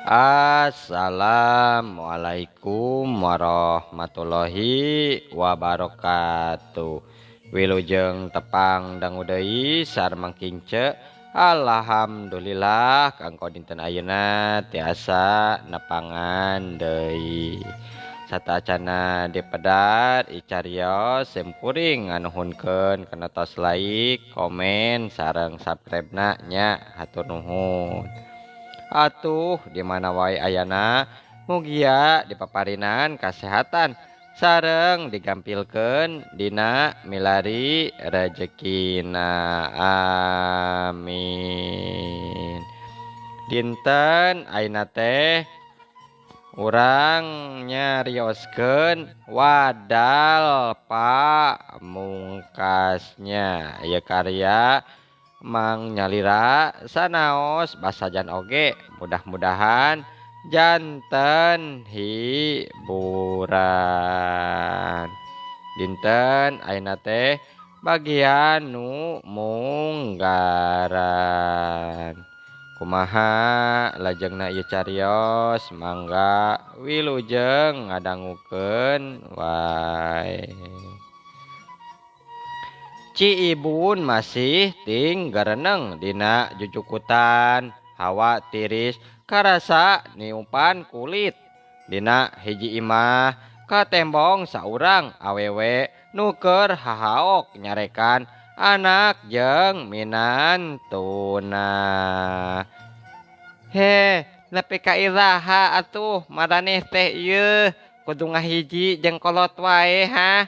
Assalamualaikum warahmatullahi wabarakatuh. Wilujeng tepang dangu deui sarmangkince. Alhamdulillah kanggo dinten ayeuna tiasa nepangan deui. Satacana dipedat icarios sempuring nganuhunkeun kana tos like, komen sareng subscribe-na nya hatur nuhun. Atuh di mana wae ayana mugia dipaparinan kasehatan sareng digampilkeun dina milari rezekina amin. Dinten ayeuna teh urang nyarioskeun wadal pamungkasnya ieu karya Mang Nyalira sanaos basajan oge mudah-mudahan janten hiburan. Dinten ayeuna teh bagian nu munggaran. Kumaha lajengna ieu carios mangga wilujeng ngadangukeun wae. Ci Ibun masih ting gareneng dina jujukutan hawa tiris karasa niupan kulit dina hiji imah katembong saurang awewe nuker hahaok nyarekan anak jeung minantuna. He nepi ka iraha atuh maraneh teh ieu kudu ngahiji jeung kolot wae ha.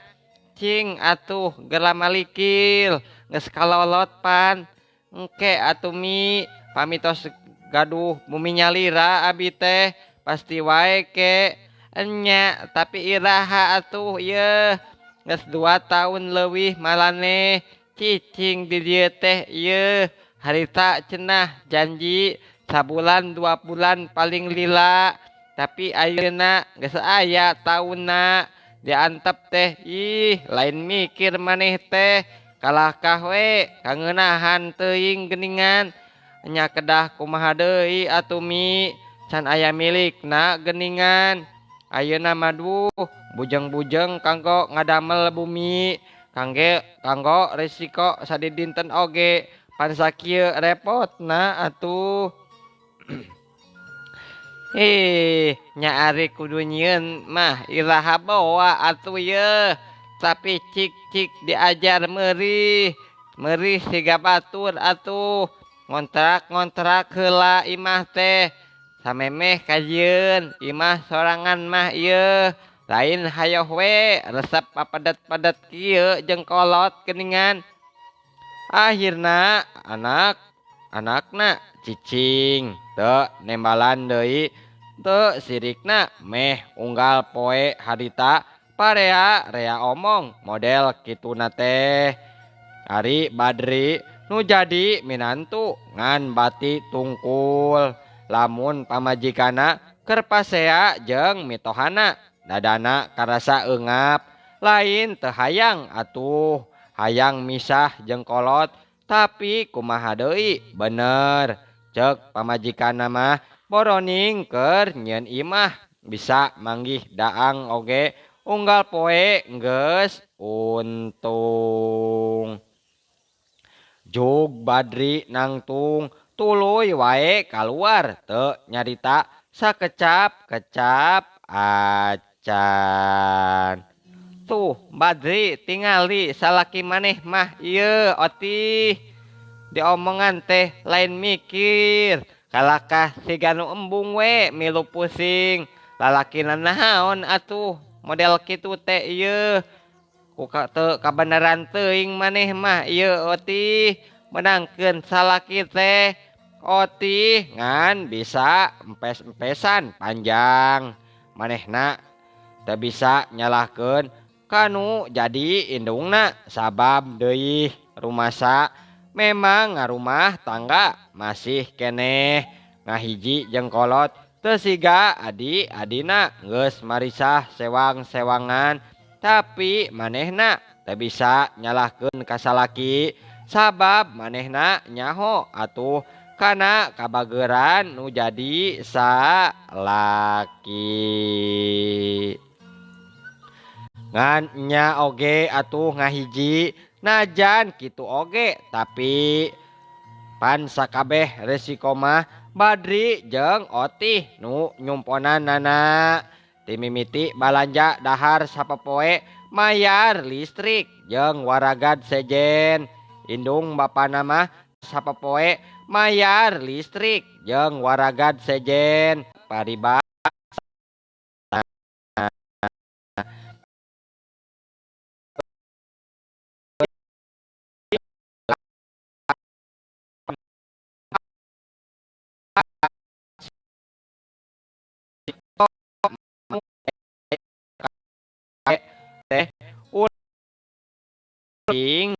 Cing atuh geula malikil geus kalolot pan engke atuh mi pamitos gaduh Bumi Nyalira abi teh pasti wae ke enya tapi iraha atuh ieu geus 2 tahun leuwih malaneh cicing di dieu teh ieu harita cenah janji sabulan 2 bulan paling lila tapi ayeuna geus aya taunna diantep teh ih lain mikir maneh teh kalahkah we kangenahan teuing geningan nya kedah kumaha deui atuh mi can aya milikna geningan ayeuna maduh bujeng-bujeng kanggo ngadamel bumi kanggo resiko sadidinten oge pan sakieu repotna atuh. Nyaari kudu nyieun mah iraha bawa atuh ye tapi cik diajar meurih siga batur atuh ngontrak heula imah teh samemeh kajieun imah sorangan mah ieu lain hayoh we resep papadet kieu jeung kolot geuningan akhirna anakna cicing teu nembalan deui teu sirikna meh unggal poe harita rea omong model kituna teh Ari Badri nu jadi minantu ngan bati tungkul lamun pamajikana keur pasea jeung mitohana dadana karasa eungap lain teu hayang atuh hayang misah jeung kolot tapi kumaha deui bener cek pamajikanna mah boroning keur nyieun imah bisa manggih daang oge unggal poe geus untung. Jug Badri nangtung tuluy wae kaluar teu nyarita sakecap-kecap acan. Tuh Badri tingali salaki maneh mah ieu otih diomongan teh lain mikir kalahkah siga nu embung we milu pusing lalakina naon atuh model kitu teh ieu ku teu kabeneran teuing maneh mah ieu otih menangkeun salaki teh otih ngan bisa empes-empesan panjang manehna teu bisa nyalahkeun kanu jadi indungna sabab deui rumasa memang ngarumah tangga masih keneh ngahiji jeung kolot teu siga adi-adina geus marisah sewang-sewangan tapi manehna teu bisa nyalahkeun ka salaki sabab manehna nyaho atuh kana kabageran nu jadi salaki. Ngan nya oge atuh ngahiji najan kitu oge tapi pan sakabeh resiko mah Badri jeung Otih nu nyumponanana ti mimiti balanja dahar sapopoe mayar listrik jeung waragad sejen indung bapana mah sapopoe mayar listrik jeung waragad sejen paribas teh uling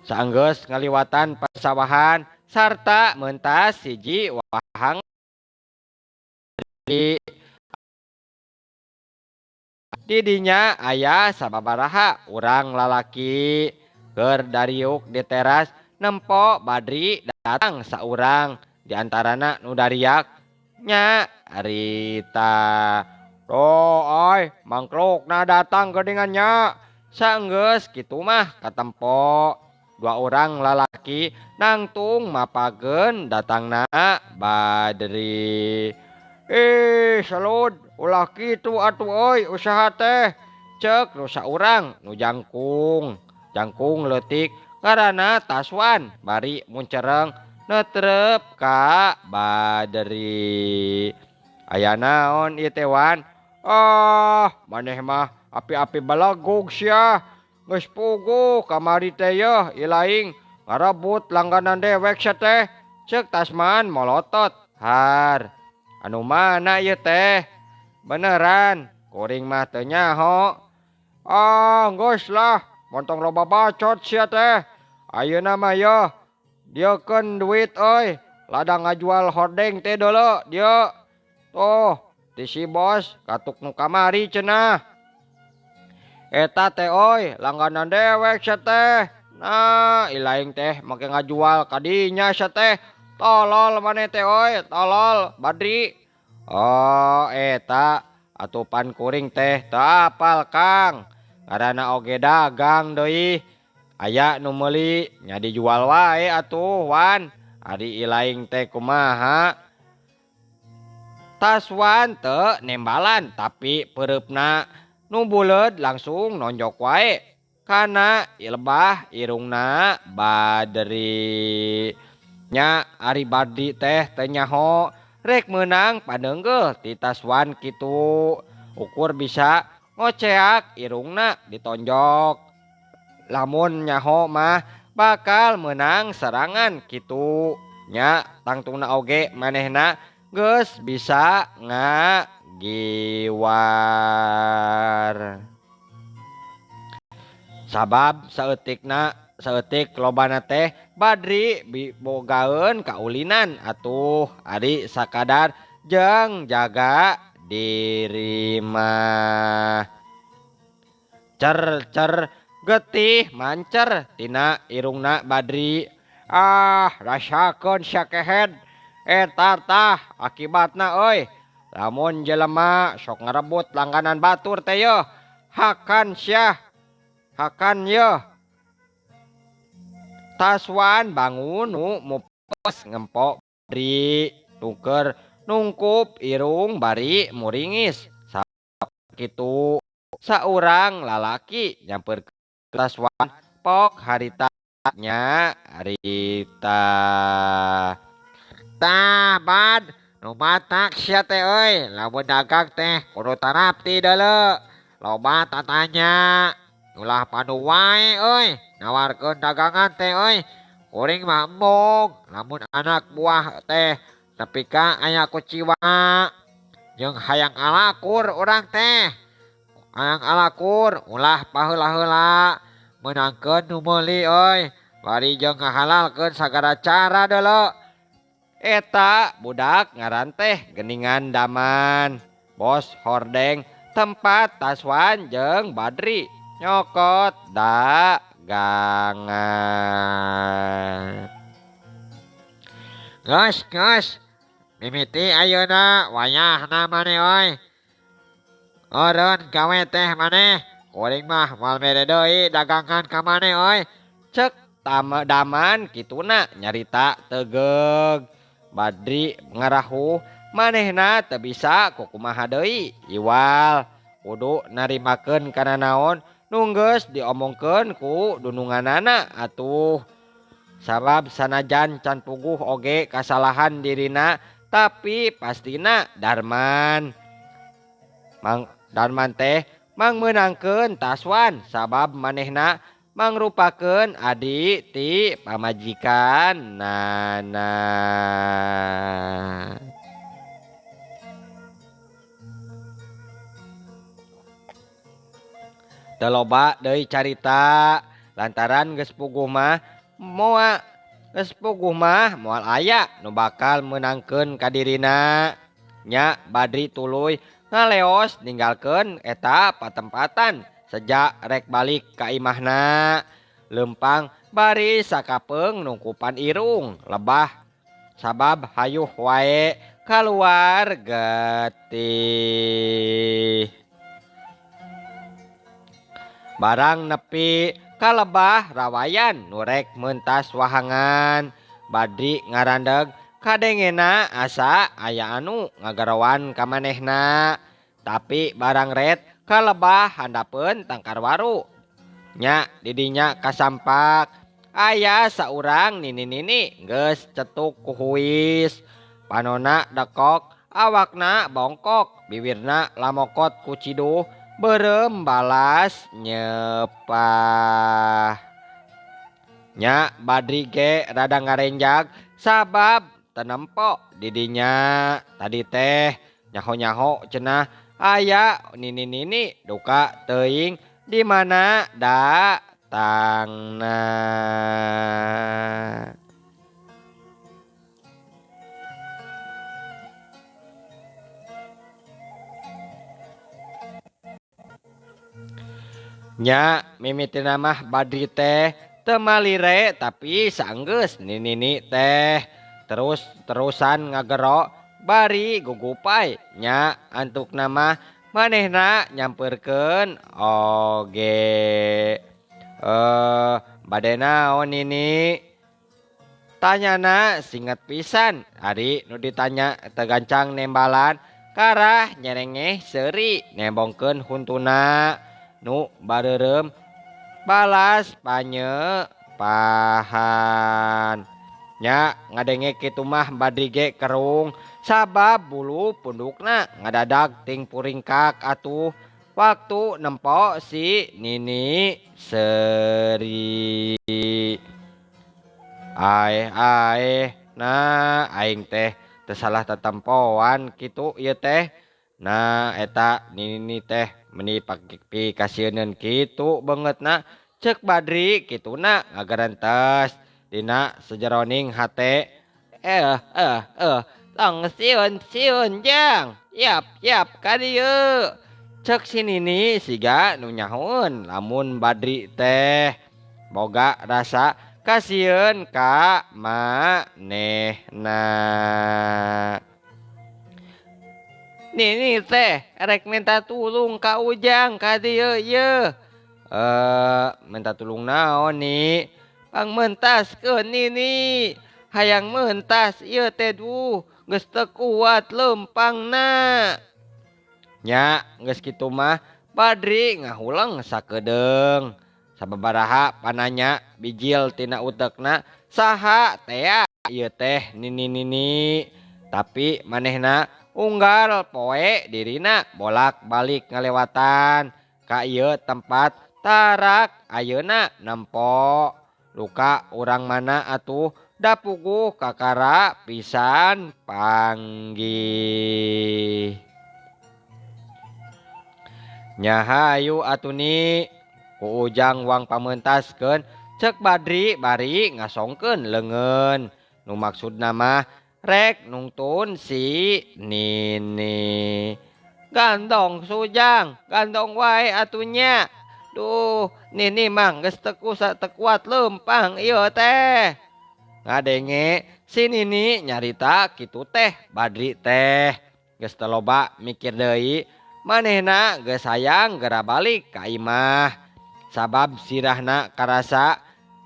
saenggeus ngaliwatan pasawahan sarta meuntas siji wahang di dinya aya sababaraha urang lalaki keur dariuk di teras nempo Badri datang saurang diantarana nu dariak nya Rita. Oh oi mangklukna datang geuningannya saenggeus kitu mah katempo dua orang lalaki nangtung mapageun datangna Badri. Salud ulah kitu atuh euy usaha teh ceuk nu saurang nu jangkung leutik ngaranna Taswan bari muncereng netrep ka Badri. Aya naon ieu teh Wan? Maneh mah api-api balagog sia geus puguh kamari teh yeuh ilaing ngarebut langganan dewek sia teh ceuk Tasman molotot. Har anu mana ieu teh? Beneran kuring mah teu nyaho. Geus lah montong loba bacot sia teh. Ayeuna mah yeuh diekeun duit euy. Ladang ngajual hordeng teh deuleu dieu. Tuh ti si bos katuk nu kamari cenah. Eta teh euy langganan dewek sia teh. Nah ilaing teh make ngajual kadinya sia teh. Tolol maneh teh euy, tolol Badri. Eta atuh pan kuring teh teu apal Kang. Ngaranna oge dagang deui. Aya nu meuli nya dijual wae atuh Wan. Ari ilaing teh kumaha? Taswan teu nembalan tapi peureupna nu buleud langsung nonjok wae kana lebah irungna Badri. Nya ari Badri teh teu nyaho rek meunang paneunggeuh ti Taswan kitu ukur bisa ngoceak irungna ditonjok. Lamun nyaho mah bakal meunang serangan kitu. Nya tangtungna oge manehna geus bisa ngagiwar. Sabab saeutik lobana teh Badri bogaeun kaulinan atuh ari sakadar jeung jaga diri mah. Cer getih mancer tina irungna Badri. Rasakeun sakehed eta tah akibatna euy. Lamun jelema sok ngarebut langganan batur teh yeuh hakan syah. Hakan yeuh. Taswan bangun nu mupos ngempok Badri tuker nungkup irung bari muringis. Kitu saurang lalaki nyamper Taswan pok harita nya Rita. Tah Bad nu matak sia teh euy lamun dagang teh kudu tarapti deuleu loba tatanya ulah panu wae euy nawarkeun dagangan teh euy kuring mah embung lamun anak buah teh nepi ka aya kuciwa jeung hayang alakur urang teh hayang alakur ulah paheula-heula meunangkeun nu meuli euy bari jeung ngahalalkeun sagala cara deuleu. Eta budak ngaran teh Geningan Daman bos hordeng tempat Taswan jeung Badri nyokot dagang. gangan. Geus, mimiti ayeuna wayahna maneh oy. Eureun gawe teh maneh. Kuring mah moal mere deui dagangan ka maneh oy. Cek daman kituna nyarita tegeug. Badri ngarahu manehna teu bisa kukumaha deui. Iwal kudu narimakeun kana naon nu geus diomongkeun ku dununganana atuh. Sabab sanajan can puguh oge kasalahan dirina tapi pastina Darman. Darman teh mangmeunangkeun Taswan sabab manehna mangrupakeun adi ti pamajikan nana. Teu loba deui carita lantaran geus puguh mah moal aya nu bakal meunangkeun ka dirina. Nya Badri tuluy ngaleos ninggalkeun eta patempatan sejak rek balik ka imahna. Lempang bari sakapeung nungkupan irung lebah sabab hayuh wae kaluar getih. Barang nepi ka lebah rawayan nurek mentas wahangan. Badri ngarandeg kadengena asa aya anu ngagarawan ka manehna. Tapi barang ret ka lebah handapeun tangkar waru. Nya didinya kasampak aya saurang nini-nini geus cetuk ku huis. Panonna dekok, awakna bongkok, bibirna lamokot ku ciduh. Berem balas nyepah. Nya Badri ge rada ngarenjag sabab tenempo didinya tadi teh nyaho-nyaho cenah aya nini-nini duka teuing di mana datangna. Nya mimitina mah Badri teh teu malire tapi saenggeus nini teh terusan ngagero bari gugupay. Nya antukna mah manehna nyampeurkeun oge. Bade naon nini? Tanyana singkat pisan. Ari nu ditanya tegancang nembalan karah nyerengeh seuri nembongkeun huntuna. Nu bareureum balas panyepahan. Nya ngadenge kitu mah Badri ge kerung sabab bulu pundukna ngadadag ting puringkak atuh waktu nempo si nini seuri. Nah aing teh teu salah tetempoan kitu ieu teh. Nah eta nini teh meni pikasieun kitu beungeutna cek Badri kituna ngagarentes dina sejeroning hate. Tong sieun jang. Yap ka dieu. Cek si nini siga nu nyahoeun lamun Badri teh boga rasa kasieun ka manehna. Nini teh rek minta tulung ka Ujang ka dieu yeuh. Minta tulung naon ni? Pangmentaskeun nini. Hayang mentas ieu teh duh geus teu kuat lempangna. Nya geus kitu mah Badri ngahuleng sakedeung. Sababaraha pananya bijil tina utekna saha tea ieu teh nini. Tapi manehna unggal poe dirina bolak-balik ngalewatan ka ieu tempat tarak ayeuna nempo. Luka urang mana atuh da puguh kakara pisan panggih. Nya hayu atuni ku Ujang wang pamentaskeun cek Badri bari ngasongkeun leungeun. Nu maksudna mah rek nungtun si nini. Gantong Sujang, gantong wae atunya. Duh, nini mang geus teu kusa teu kuat leumpang ieu teh. Ngadenge si Nini nyarita kitu teh Badri teh geus teu loba mikir deui manehna geus hayang geura balik ka imah sabab sirahna karasa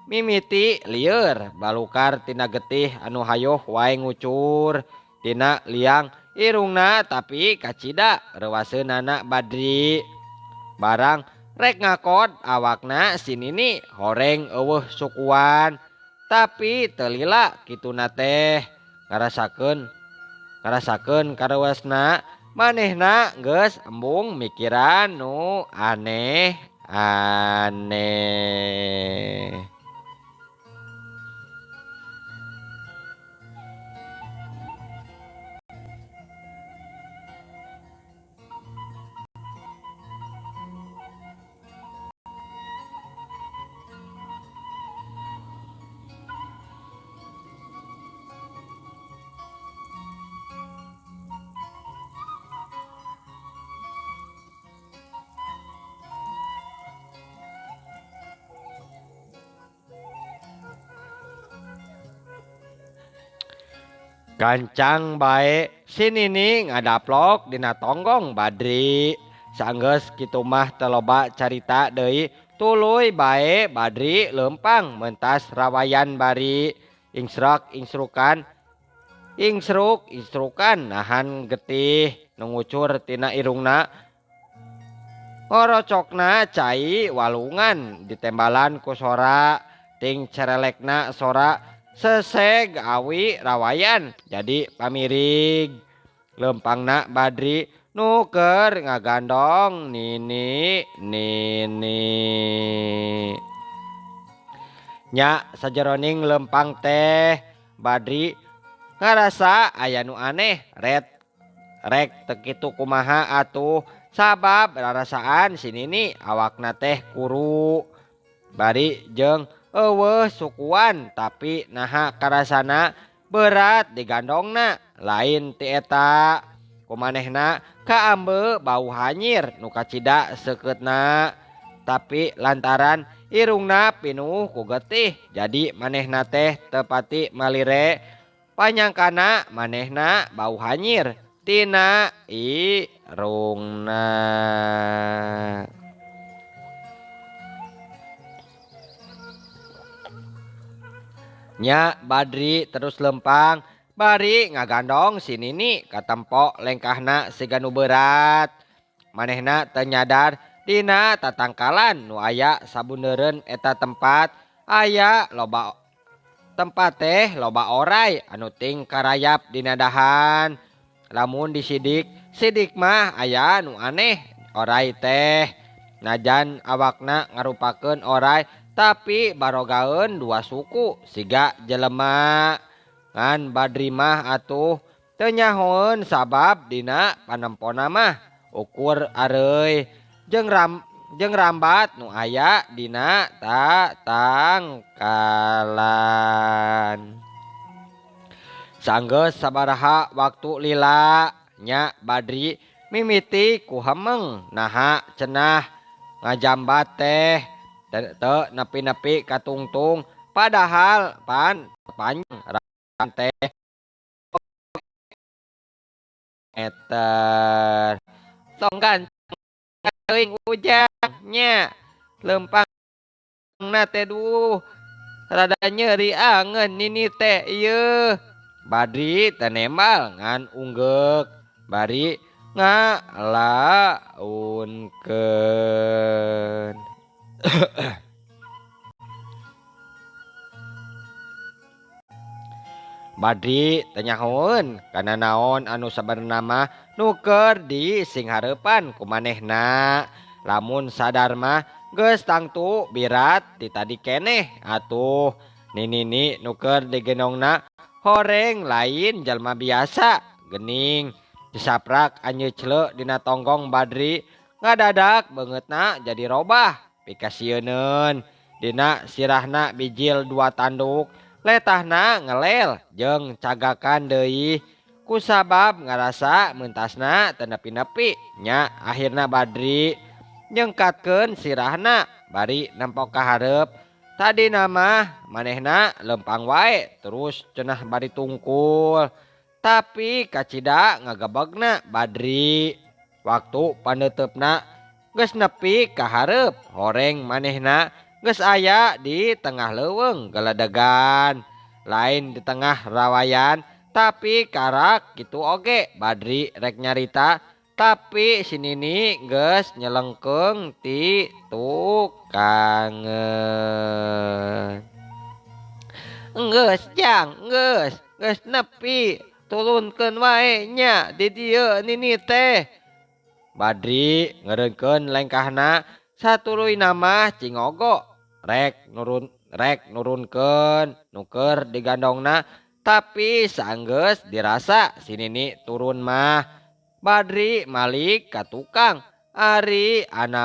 mimiti lieur balukar tina getih anu hayoh wae ngucur tina liang irungna tapi kacida reuaseunana Badri barang rek ngakod awakna si Nini horeng eueuh sukuan tapi teu lila kituna teh ngarasakeun kareueusna manehna geus embung mikiran nu aneh-aneh. Gancang bae si Nini ngadaplok dina tonggong Badri. Saenggeus kitu mah teu loba carita deui tuluy bae Badri leumpang mentas rawayan bari instruk-instrukan nahan getih nu ngucur tina irungna ngorocokna cai walungan ditembalan ku sora ting cerelekna sora seseg awi rawayan jadi pamirig leumpangna Badri nuker ngagandong Nini nya sajeroning leumpang teh Badri ngarasa aya nu aneh rek teu kitu kumaha atuh sabab rarasaan si Nini awakna teh kuru bari jeung eueuh sukuan tapi naha karasana berat digandongna lain ti eta kumanehna kaambe bau hanyir nu kacida seukeutna tapi lantaran irungna pinuh ku getih jadi manehna teh teu pati malire panyangkana manehna bau hanyir tina irungna. Nya Badri terus lempang bari ngagandong si Nini katempo lengkahna siga nu berat manehna teu nyadar dina tatangkalan nu aya sabuneureun eta tempat aya loba tempat teh loba oray anu ting karayap dina dahan lamun disidik mah aya nu aneh oray teh najan awakna ngarupakeun oray tapi barogaeun dua suku siga jelema ngan Badri mah atuh teu nyahoeun sabab dina panempona mah ukur areuy jeung rambat nu aya dina tatangkalan. Saenggeus sabaraha waktu lila nya Badri mimiti ku hemeng naha cenah ngajambat teh teu nepi-nepi katungtung padahal panjang rantai meter songgan teuing ujangnya lempangna teh duh rada nyeri angeun Nini teh ieu Badri teh nembal ngan unggek bari ngalaunkeun. Badri teu nyahoeun kana naon anu sabenerna mah nuker di sing hareupan kumanehna lamun sadar mah geus tangtu birat ti tadi keneh atuh Nini nuker digendongna horeng lain jalma biasa geuning disaprak anyeucleuh dina tonggong Badri ngadadak beungeutna jadi robah pikasieun dina sirahna bijil dua tanduk letahna ngelel jeung cagakan deui kusabab ngarasa mentasna teu nepi-nepi nya akhirna Badri nyengkatkeun sirahna bari nempok ka hareup. Tadi nama manehna lempang wae terus cenah bari tungkul. Tapi kacida ngagebegna Badri. Waktu paneutupna geus nepi ka hareup horeng manehna geus aya di tengah leuweung geledegan. Lain di tengah rawayan tapi karak gitu oge Badri rek nyarita. Tapi si Nini geus nyelengkeung ti tukangeun. Geus jang, geus nepi. Turunkeun wae nya di dieu Nini teh. Badri ngeureunkeun lengkahna satuluy mah cingogo rek nurunkeun nuker digandongna. Tapi saenggeus dirasa si Nini turun mah Badri malik ka tukang ari ana